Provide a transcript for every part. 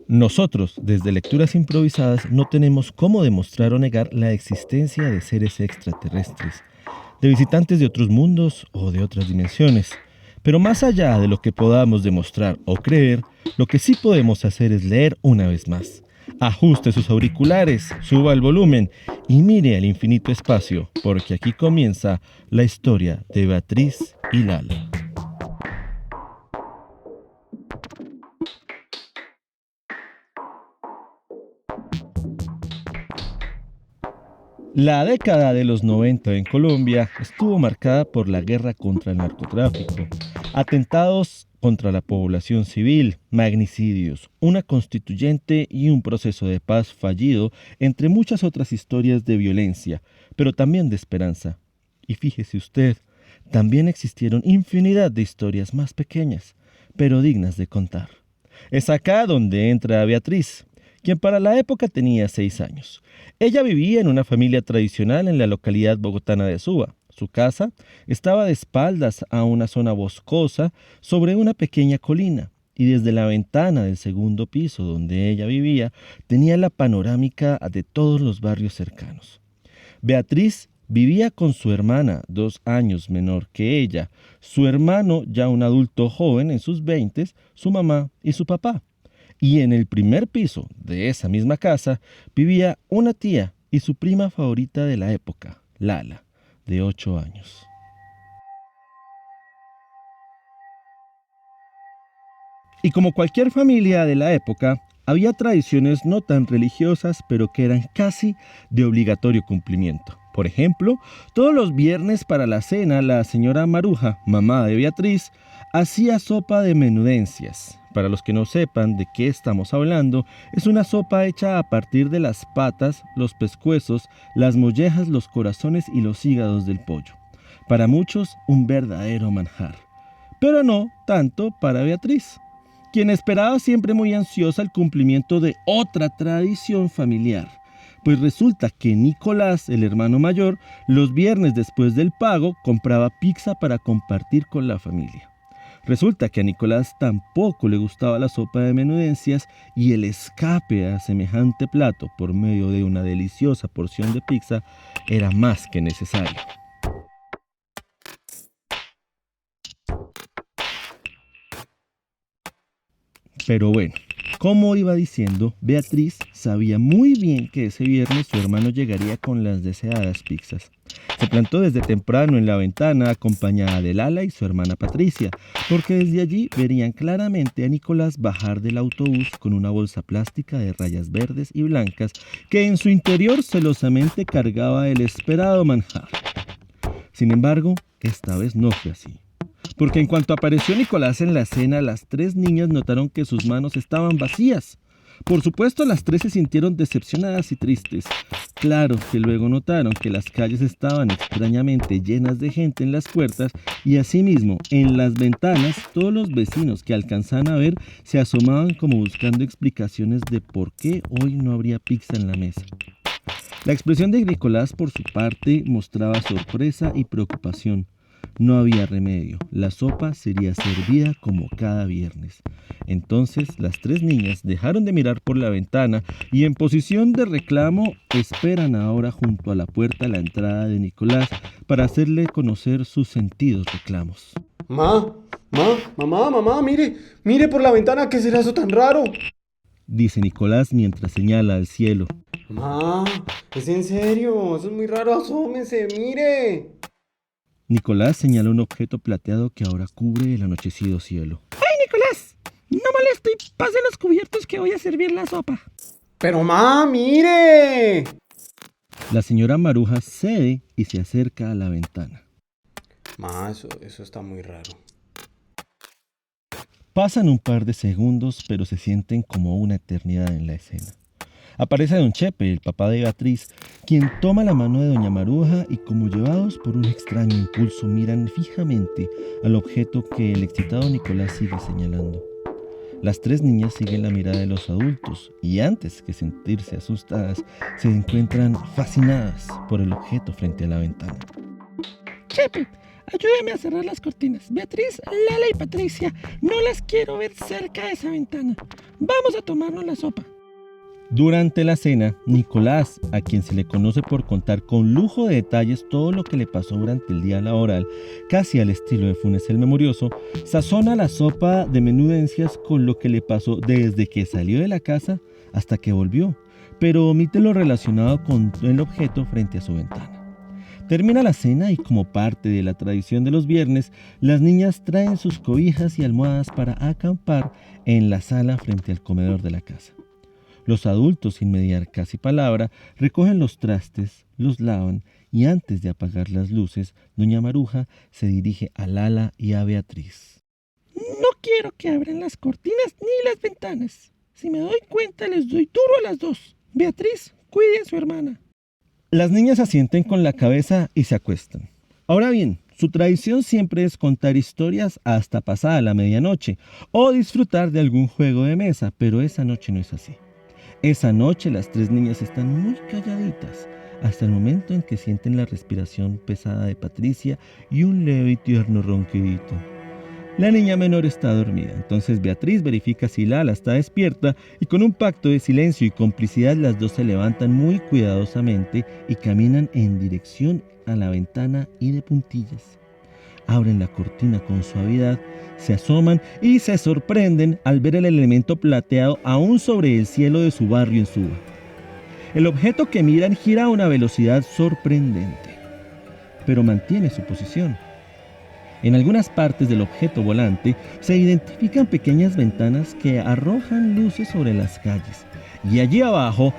Nosotros, desde lecturas improvisadas, no tenemos cómo demostrar o negar la existencia de seres extraterrestres, de visitantes de otros mundos o de otras dimensiones. Pero más allá de lo que podamos demostrar o creer, lo que sí podemos hacer es leer una vez más. Ajuste sus auriculares, suba el volumen y mire al infinito espacio, porque aquí comienza la historia de Beatriz y Lala. La década de los 90 en Colombia estuvo marcada por la guerra contra el narcotráfico, atentados contra la población civil, magnicidios, una constituyente y un proceso de paz fallido, entre muchas otras historias de violencia, pero también de esperanza. Y fíjese usted, también existieron infinidad de historias más pequeñas, pero dignas de contar. Es acá donde entra Beatriz, quien para la época tenía 6 años. Ella vivía en una familia tradicional en la localidad bogotana de Suba. Su casa estaba de espaldas a una zona boscosa sobre una pequeña colina, y desde la ventana del segundo piso donde ella vivía tenía la panorámica de todos los barrios cercanos. Beatriz vivía con su hermana, 2 años menor que ella, su hermano ya un adulto joven en sus veintes, su mamá y su papá. Y en el primer piso de esa misma casa vivía una tía y su prima favorita de la época, Lala, de 8 años. Y como cualquier familia de la época, había tradiciones no tan religiosas, pero que eran casi de obligatorio cumplimiento. Por ejemplo, todos los viernes para la cena, la señora Maruja, mamá de Beatriz, hacía sopa de menudencias. Para los que no sepan de qué estamos hablando, es una sopa hecha a partir de las patas, los pescuezos, las mollejas, los corazones y los hígados del pollo. Para muchos, un verdadero manjar. Pero no tanto para Beatriz, quien esperaba siempre muy ansiosa el cumplimiento de otra tradición familiar. Pues resulta que Nicolás, el hermano mayor, los viernes después del pago compraba pizza para compartir con la familia. Resulta que a Nicolás tampoco le gustaba la sopa de menudencias y el escape a semejante plato por medio de una deliciosa porción de pizza era más que necesario. Pero bueno, como iba diciendo, Beatriz sabía muy bien que ese viernes su hermano llegaría con las deseadas pizzas. Se plantó desde temprano en la ventana acompañada de Lala y su hermana Patricia, porque desde allí verían claramente a Nicolás bajar del autobús con una bolsa plástica de rayas verdes y blancas que en su interior celosamente cargaba el esperado manjar. Sin embargo, esta vez no fue así. Porque en cuanto apareció Nicolás en la escena, las 3 niñas notaron que sus manos estaban vacías. Por supuesto, las 3 se sintieron decepcionadas y tristes. Claro que luego notaron que las calles estaban extrañamente llenas de gente en las puertas y asimismo en las ventanas todos los vecinos que alcanzaban a ver se asomaban como buscando explicaciones de por qué hoy no habría pizza en la mesa. La expresión de Nicolás por su parte mostraba sorpresa y preocupación. No había remedio, la sopa sería servida como cada viernes. Entonces las 3 niñas dejaron de mirar por la ventana y en posición de reclamo esperan ahora junto a la puerta a la entrada de Nicolás para hacerle conocer sus sentidos reclamos. Mamá, mire por la ventana, ¿qué será eso tan raro? Dice Nicolás mientras señala al cielo. Mamá, es en serio, eso es muy raro, asómese, mire. Nicolás señala un objeto plateado que ahora cubre el anochecido cielo. ¡Ay, Nicolás! No moleste y pase los cubiertos que voy a servir la sopa. Pero mire. La señora Maruja cede y se acerca a la ventana. Eso está muy raro. Pasan un par de segundos, pero se sienten como una eternidad en la escena. Aparece don Chepe, el papá de Beatriz, quien toma la mano de doña Maruja y como llevados por un extraño impulso miran fijamente al objeto que el excitado Nicolás sigue señalando. Las 3 niñas siguen la mirada de los adultos y antes que sentirse asustadas, se encuentran fascinadas por el objeto frente a la ventana. Chepe, ayúdeme a cerrar las cortinas. Beatriz, Lala y Patricia, no las quiero ver cerca de esa ventana. Vamos a tomarnos la sopa. Durante la cena, Nicolás, a quien se le conoce por contar con lujo de detalles todo lo que le pasó durante el día laboral, casi al estilo de Funes el Memorioso, sazona la sopa de menudencias con lo que le pasó desde que salió de la casa hasta que volvió, pero omite lo relacionado con el objeto frente a su ventana. Termina la cena y, como parte de la tradición de los viernes, las niñas traen sus cobijas y almohadas para acampar en la sala frente al comedor de la casa. Los adultos, sin mediar casi palabra, recogen los trastes, los lavan y antes de apagar las luces, doña Maruja se dirige a Lala y a Beatriz. No quiero que abran las cortinas ni las ventanas. Si me doy cuenta, les doy duro a las dos. Beatriz, cuide a su hermana. Las niñas asienten con la cabeza y se acuestan. Ahora bien, su tradición siempre es contar historias hasta pasada la medianoche o disfrutar de algún juego de mesa, pero esa noche no es así. Esa noche las tres niñas están muy calladitas, hasta el momento en que sienten la respiración pesada de Patricia y un leve y tierno ronquidito. La niña menor está dormida, entonces Beatriz verifica si Lala está despierta y con un pacto de silencio y complicidad las dos se levantan muy cuidadosamente y caminan en dirección a la ventana y de puntillas. Abren la cortina con suavidad, se asoman y se sorprenden al ver el elemento plateado aún sobre el cielo de su barrio en Suba. El objeto que miran gira a una velocidad sorprendente, pero mantiene su posición. En algunas partes del objeto volante se identifican pequeñas ventanas que arrojan luces sobre las calles. Y allí abajo,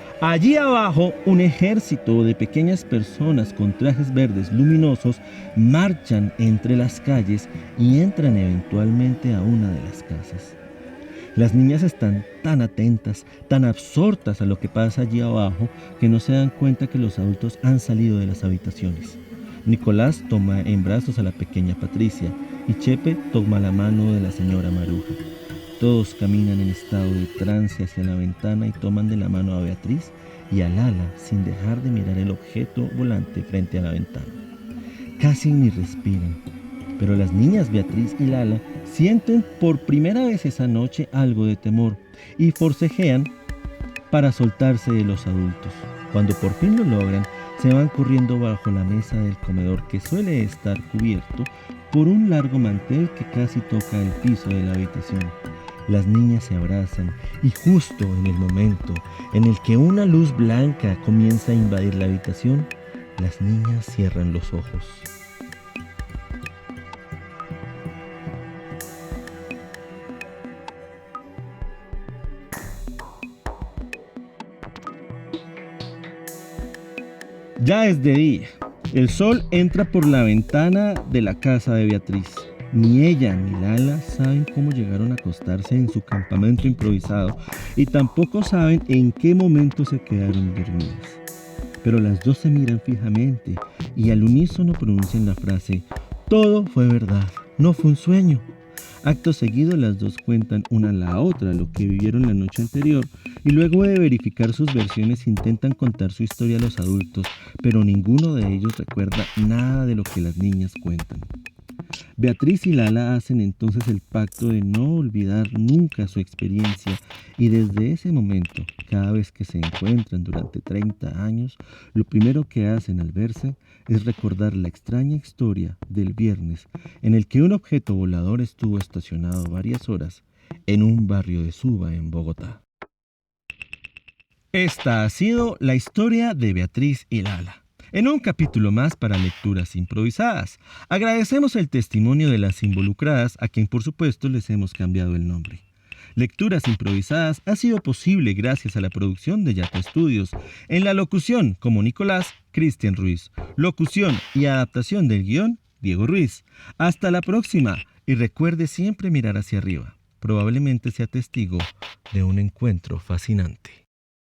un ejército de pequeñas personas con trajes verdes luminosos marchan entre las calles y entran eventualmente a una de las casas. Las niñas están tan atentas, tan absortas a lo que pasa allí abajo, que no se dan cuenta que los adultos han salido de las habitaciones. Nicolás toma en brazos a la pequeña Patricia y Chepe toma la mano de la señora Maruja. Todos caminan en estado de trance hacia la ventana y toman de la mano a Beatriz y a Lala sin dejar de mirar el objeto volante frente a la ventana. Casi ni respiran, pero las niñas Beatriz y Lala sienten por primera vez esa noche algo de temor y forcejean para soltarse de los adultos. Cuando por fin lo logran, se van corriendo bajo la mesa del comedor que suele estar cubierto por un largo mantel que casi toca el piso de la habitación. Las niñas se abrazan y justo en el momento en el que una luz blanca comienza a invadir la habitación, las niñas cierran los ojos. Ya es de día. El sol entra por la ventana de la casa de Beatriz. Ni ella ni Lala saben cómo llegaron a acostarse en su campamento improvisado y tampoco saben en qué momento se quedaron dormidas. Pero las dos se miran fijamente y al unísono pronuncian la frase: todo fue verdad, no fue un sueño. Acto seguido las dos cuentan una a la otra lo que vivieron la noche anterior y luego de verificar sus versiones intentan contar su historia a los adultos, pero ninguno de ellos recuerda nada de lo que las niñas cuentan. Beatriz y Lala hacen entonces el pacto de no olvidar nunca su experiencia y desde ese momento, cada vez que se encuentran durante 30 años, lo primero que hacen al verse es recordar la extraña historia del viernes en el que un objeto volador estuvo estacionado varias horas en un barrio de Suba en Bogotá. Esta ha sido la historia de Beatriz y Lala. En un capítulo más para Lecturas Improvisadas. Agradecemos el testimonio de las involucradas, a quien por supuesto les hemos cambiado el nombre. Lecturas Improvisadas ha sido posible gracias a la producción de Yata Estudios. En la locución, como Nicolás, Cristian Ruiz. Locución y adaptación del guión, Diego Ruiz. Hasta la próxima y recuerde siempre mirar hacia arriba. Probablemente sea testigo de un encuentro fascinante.